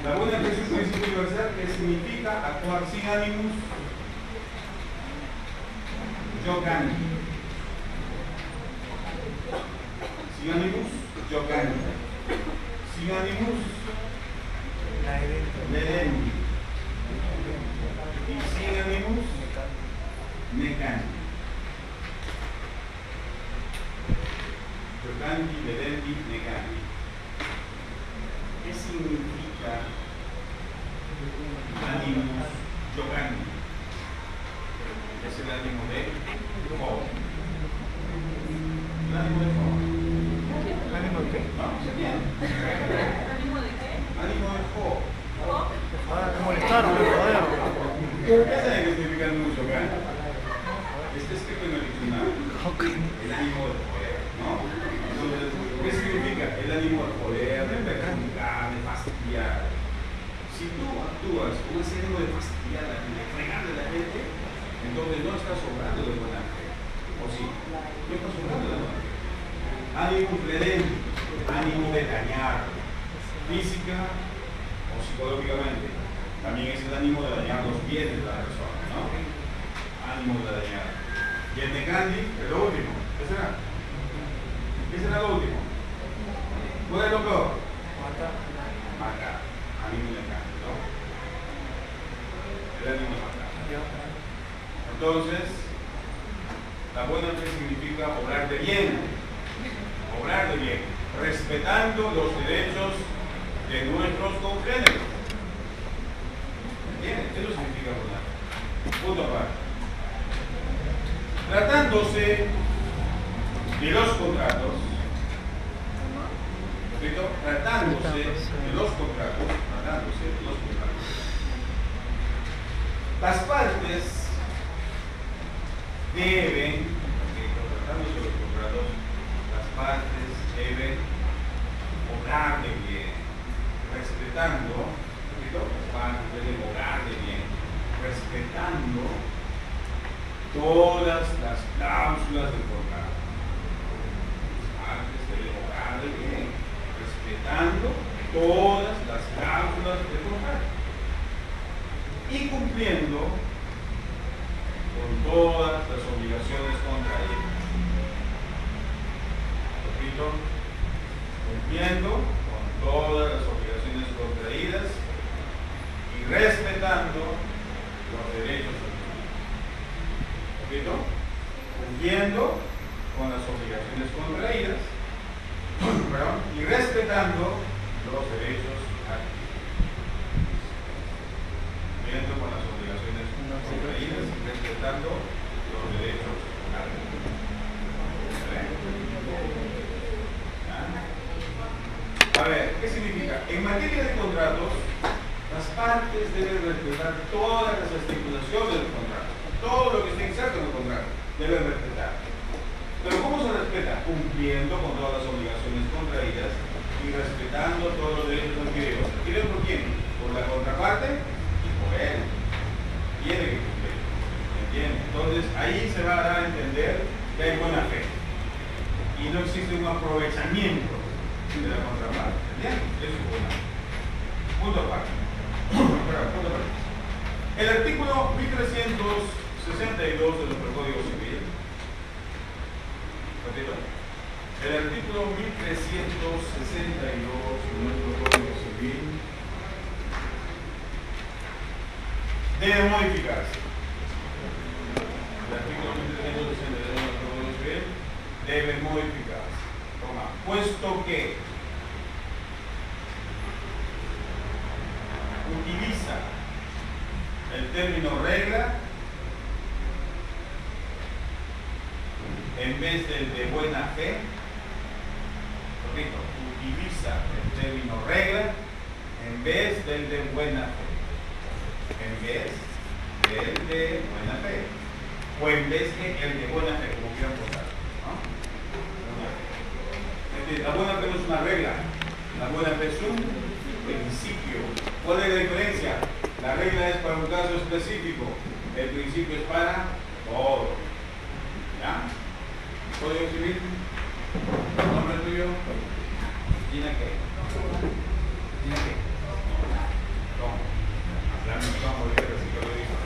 La buena fe es un principio universal que significa actuar sin ánimos, yocani. Sin ánimos, yocani. Sin ánimos, ledeni. Y sin ánimos, necani. Yocani, ledeni, necani. ¿Qué significa ánimos yocani? Es el ánimo de Fo. ¿El ánimo de Fo? ¿El ánimo de qué? Vamos, se entiende. ¿Ánimo de qué? Ánimo de Fo. Ah, me molestaron, me joder. ¿Qué saben qué significa ánimo yocani? Está escrito en el diccionario. El ánimo de poder, ¿no? Entonces, ¿qué significa? El ánimo de poder, de perjudicar, de fastidiar. Si tú actúas con ese ánimo de fastidiar a la gente, de fregarle a la gente, entonces no estás obrando de buena fe. ¿O sí? No estás obrando de buena fe. Ánimo credente, ánimo de dañar, física o psicológicamente. También es el ánimo de dañar los bienes de la persona, ¿no? Ánimo de dañar. Y el necandi es lo último. ¿Qué será? ¿Qué será lo último? ¿Cuál es lo peor? Matar. Ánimo de necandi, ¿no? El ánimo de matar. Entonces, la buena fe significa obrar de bien. Obrar de bien. Respetando los derechos de nuestros congéneres. ¿Entienden? Eso significa buena fe. Punto aparte. Tratándose de los contratos, ¿repito? Tratándose de los contratos, las partes deben, tratándose de los contratos, las partes deben obrar de bien, respetando, ¿repito? Las partes deben obrar de bien, respetando todas las cláusulas del contrato. Antes de obrar de bien, respetando todas las cláusulas del contrato y cumpliendo con todas las obligaciones contraídas. Repito, cumpliendo con todas las obligaciones contraídas y respetando los derechos del cumpliendo con las obligaciones contraídas y respetando los derechos adquiridos. Cumpliendo con las obligaciones contraídas y respetando los derechos adquiridos. A ver, ¿qué significa? En materia de contratos, las partes deben respetar todas las estipulaciones del contrato. Todo lo que esté inserto en el contrato deben respetar. Pero ¿cómo se respeta? Cumpliendo con todas las obligaciones contraídas y respetando todos los derechos adquiridos. ¿Adquiridos por quién? Por la contraparte y por él. Tiene que cumplir. ¿Entiendes? Entonces ahí se va a dar a entender que hay buena fe. Y no existe un aprovechamiento de la contraparte. ¿Entiendes? Eso es buena fe. Punto aparte. Punto aparte. El artículo 1362 de nuestro Código Civil. Repito. El artículo 1362 de nuestro Código Civil debe modificarse. El artículo 1362 de nuestro Código Civil debe modificarse. Toma, puesto que utiliza el término regla en vez del de buena fe. Repito, utiliza el término regla en vez del de buena fe. En vez del de buena fe. O en vez de el de buena fe, como quieran votar. ¿No? La buena fe no es una regla. La buena fe es un principio. ¿Cuál es la diferencia? La regla es para un caso específico. El principio es para todo. ¿Ya? Código Civil. ¿Nombre tuyo? ¿Tina qué? ¿Tina qué? No. Hablando de tomo de así que lo digo.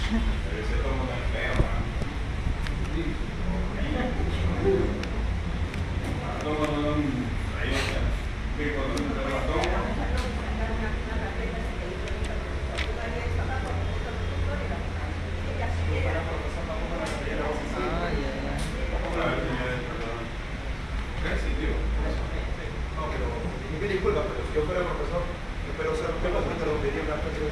Pero ese tomo tan feo, ¿no? Tomo no ahí está. ¿Qué cuando no te lo tomo? Disculpa, pero si yo fuera profesor, espero ser un tema, pero pediría una especie de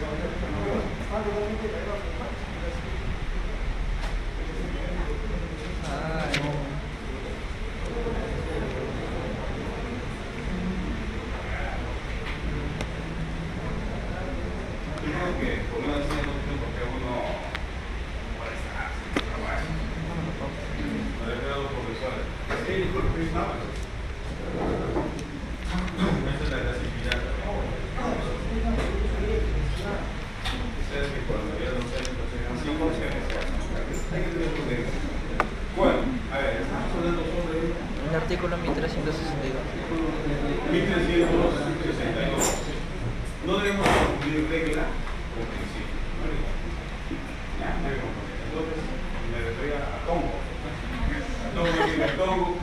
El artículo 1362. 1362. No debemos cumplir regla o principio. Ya, no debemos cumplir. Entonces, me refiero a Tongo. A Tongo,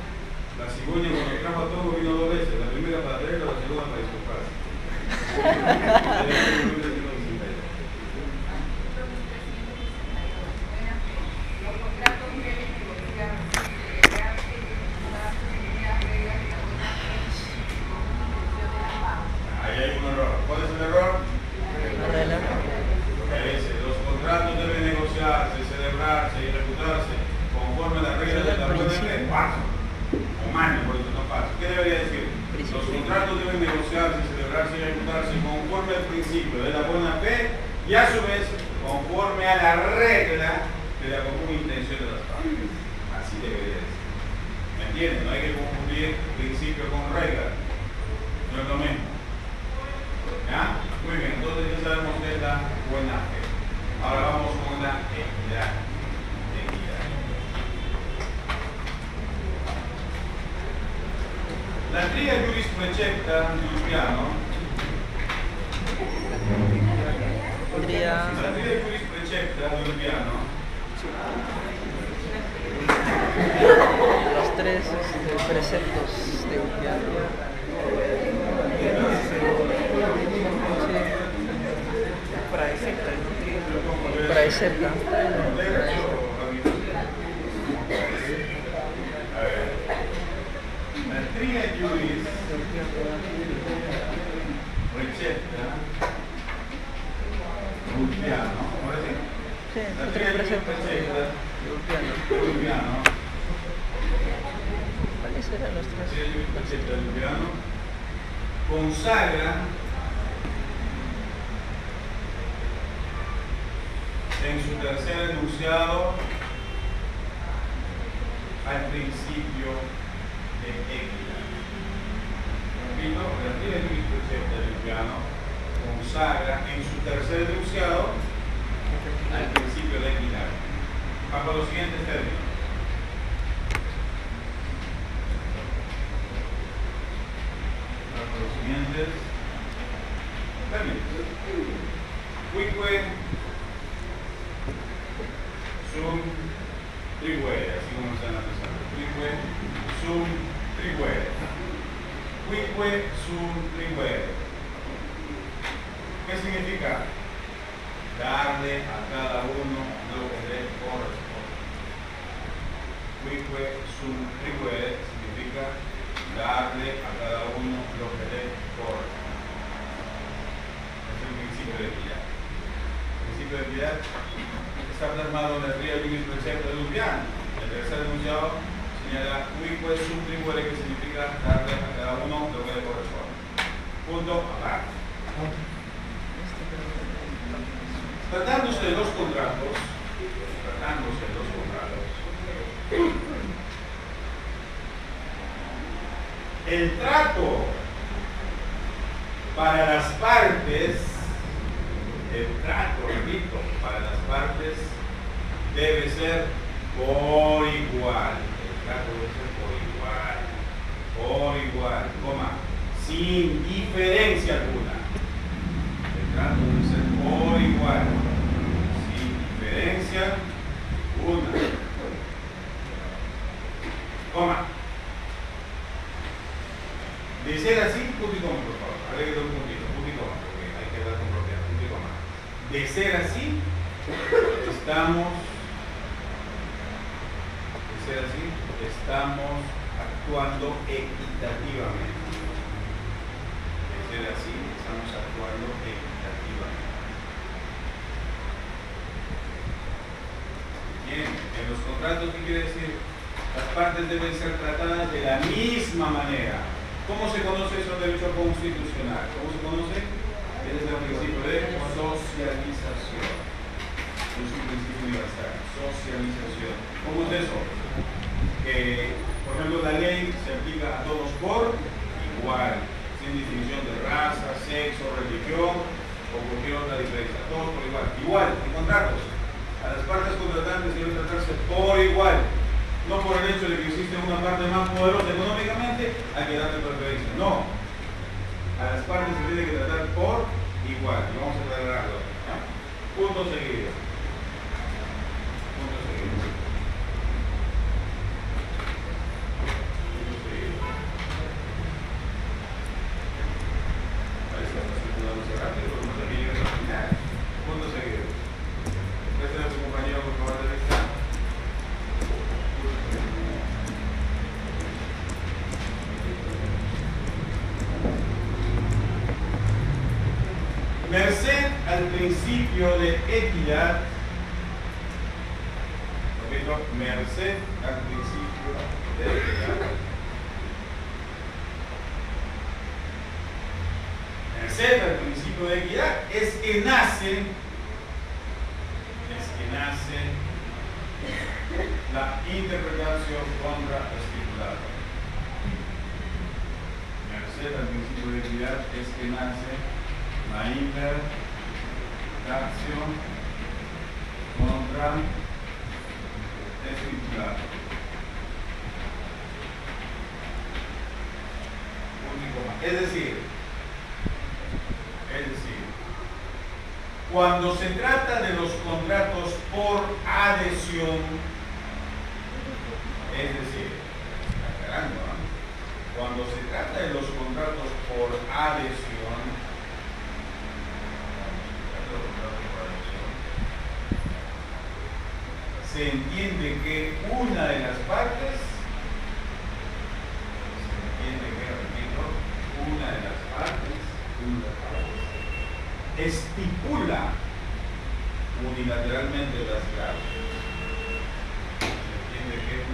la cigüeña cuando trajo a Tongo vino dos veces. La primera para traerlo, la segunda para disculparse. Ahí hay un error. ¿Cuál es el error? Los contratos deben negociarse, celebrarse y ejecutarse conforme a las reglas de la buena fe. Paso. O mal, por eso no paso. ¿Qué debería decir? Los contratos deben negociarse, celebrarse y ejecutarse conforme al principio de la buena fe y a su vez conforme a la regla de la común intención de las partes. Así debería decir. ¿Me entienden? No hay que confundir principio con regla. No es lo mismo. ¿Ya? Muy bien, entonces ya sabemos que es la buena fe. Ahora vamos con la equidad. La tria juris precepta Luciano. La tria juris precepta Luciano. Los tres preceptos de Ulpiano. Praecepta. Ulpiano. ¿Cuáles eran los tres? Tercer lluvia y precepto de Ulpiano. Consagra en su tercer enunciado al principio de equidad. Repito, el tercer lluvia y precepto de Ulpiano consagra en su tercer enunciado al principio de equidad. Bajo los siguientes términos. Bajo los siguientes términos. Quique sum tribuere, así como se llama la persona. Quique sum tribuere. Quique sum tribuere. ¿Qué significa? Darle a cada uno lo que le corresponde. Quique sum tribuere significa darle a cada uno lo que le corresponde. Es el principio de equidad. El principio de equidad está plasmado en el río y precepto de Ulpiano. El tercer enunciado señala quique sum tribuere, que significa darle a cada uno lo que le corresponde. Punto aparte. Tratándose de los contratos, el trato para las partes, repito, para las partes debe ser por igual. El trato debe ser por igual, coma, sin diferencia alguna. El trato debe ser por igual, sin diferencia alguna. Coma. De ser así, punto y coma, por favor. Agregue un puntito, punto y coma, porque hay que hablar con propiedad, punto y coma. De ser así, estamos actuando equitativamente. De ser así, estamos actuando equitativamente. Bien, en los contratos, ¿qué quiere decir? Las partes deben ser tratadas de la misma manera. ¿Cómo se conoce eso en derecho constitucional? ¿Cómo se conoce? Es el principio de socialización. Es un principio universal. Socialización. ¿Cómo es eso? Que, por ejemplo, la ley se aplica a todos por igual, sin distinción de raza, sexo, religión o cualquier otra diferencia. Todos por igual. Igual, en contratos. A las partes contratantes deben tratarse por igual. No por el hecho de que existe una parte más poderosa económicamente, hay que darle preferencia. No. A las partes se tiene que tratar por igual. Y vamos a aclararlo. Punto seguido. Punto seguido. Punto seguido. Parece que está circulando rápido, pero no sé que llegue al final. Punto seguido. Presten a su compañero, por favor, de vista. Merced al principio de equidad, repito, merced al principio de equidad. Merced al principio de equidad es que nace la interpretación contra estipulada. Merced al principio de equidad es que nace la interpretación contra estipulada. Es decir, cuando se trata de los contratos por adhesión, es decir, aclarando, ¿no? Cuando se trata de los contratos por adhesión, se entiende que una de las partes, estipula unilateralmente las cláusulas.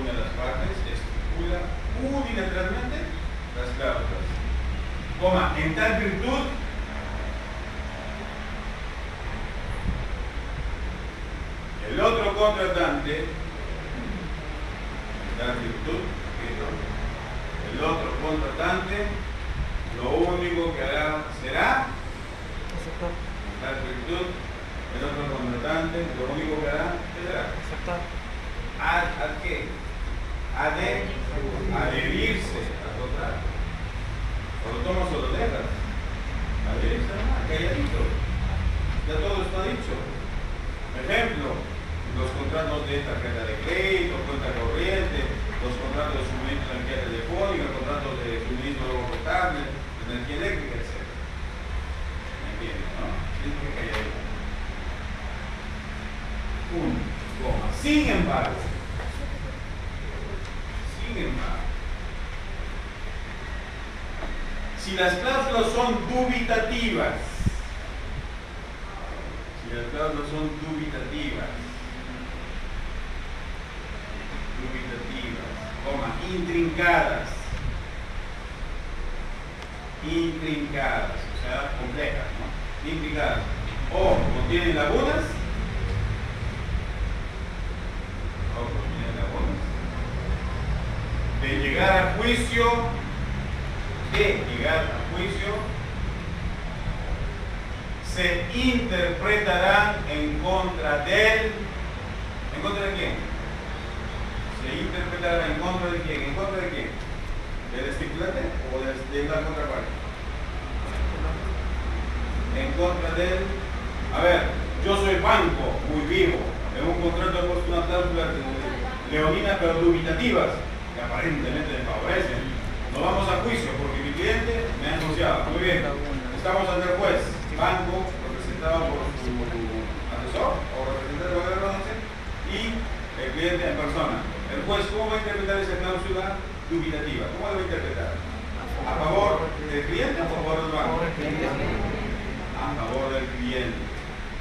une a las partes, estipula unilateralmente las cláusulas. Coma, en tal virtud, el otro contratante, en tal virtud, el otro contratante, lo único que hará será, en tal virtud, el otro contratante, lo único que hará será, ¿a qué? Adherirse al contrato. O lo tomas o lo dejas. Adherirse, calladito. Ya todo está dicho. Ejemplo, los contratos de tarjeta de crédito, cuenta corriente, los contratos de suministro de energía telefónica, contratos de suministro de agua potable, de energía eléctrica, etc. ¿Me entiendes, no? Tienes que calladito. Sin embargo, si las cláusulas son dubitativas, intrincadas, o sea, complejas, ¿no? Intrincadas, o contienen lagunas, de llegar a juicio, se interpretarán en contra del, ¿en contra de quién? Se interpretarán en contra de quién, ¿en contra de quién? ¿Del estipulante o de la contraparte? En contra del, a ver, yo soy banco, muy vivo, en un contrato he puesto una cláusula leonina pero dubitativas, que aparentemente me favorecen. No vamos a juicio porque mi cliente me ha negociado. Muy bien, estamos ante el juez, banco representado por su asesor o representante del gobierno y el cliente en persona. El juez, ¿cómo va a interpretar esa cláusula dubitativa? ¿Cómo la va a interpretar? ¿A favor del cliente o a favor del banco? A favor del cliente.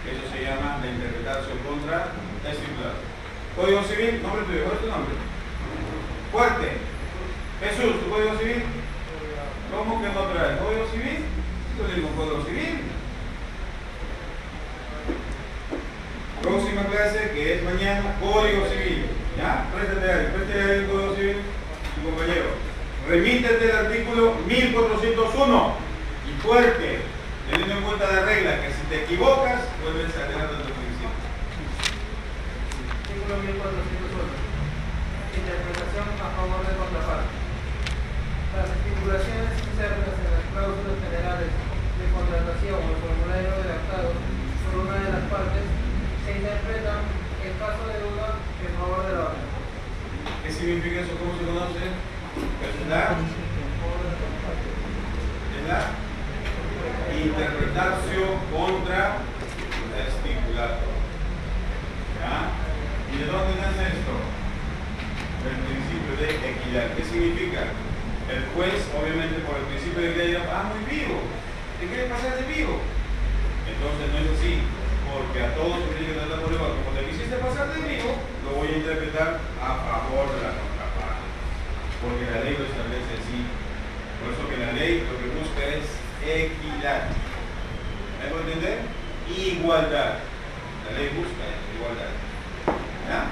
Eso se llama la interpretación contra estipulado. Código civil, nombre tuyo, ¿cuál es tu nombre? Fuerte. Jesús, ¿tu código civil? ¿Cómo que no traes? ¿Código civil? Yo digo código civil. Próxima clase, que es mañana, código civil. ¿Ya? Préstate ahí el código civil, tu compañero. Remítete al artículo 1401 y fuerte, teniendo en cuenta la regla que si te equivocas, vuelves a quedar de tu principio. Artículo 1401. Interpretación a favor de contraparte. Las estipulaciones insertas en las cláusulas generales de contratación o el formulario redactado por una de las partes se interpretan en caso de duda en favor de la otra. ¿Qué significa eso? ¿Cómo se conoce? Es la interpretatio contra estipulato. ¿Ya? ¿Y de dónde nace esto? El principio de equidad. ¿Qué significa? El juez, obviamente, por el principio de equidad, dirá, muy vivo, te quiere pasar de vivo. Entonces no es así, porque a todos se tiene que tratar por igual. Como te quisiste pasar de vivo, lo voy a interpretar a favor de la contraparte. Porque la ley lo establece así. Por eso que la ley lo que busca es equidad. ¿Me puedo entender? Igualdad. La ley busca igualdad. ¿Ya?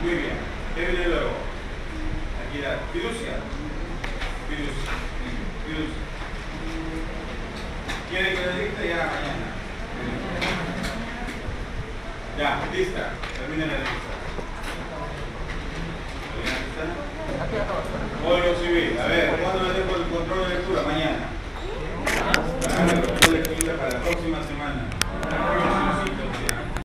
Muy bien. ¿Qué viene luego? Equidad. Fiducia. ¿Quiere que le dicte? Ya mañana. Ya, lista. Termina la lista. ¿Termina la lista? Código civil. A ver, ¿cuándo le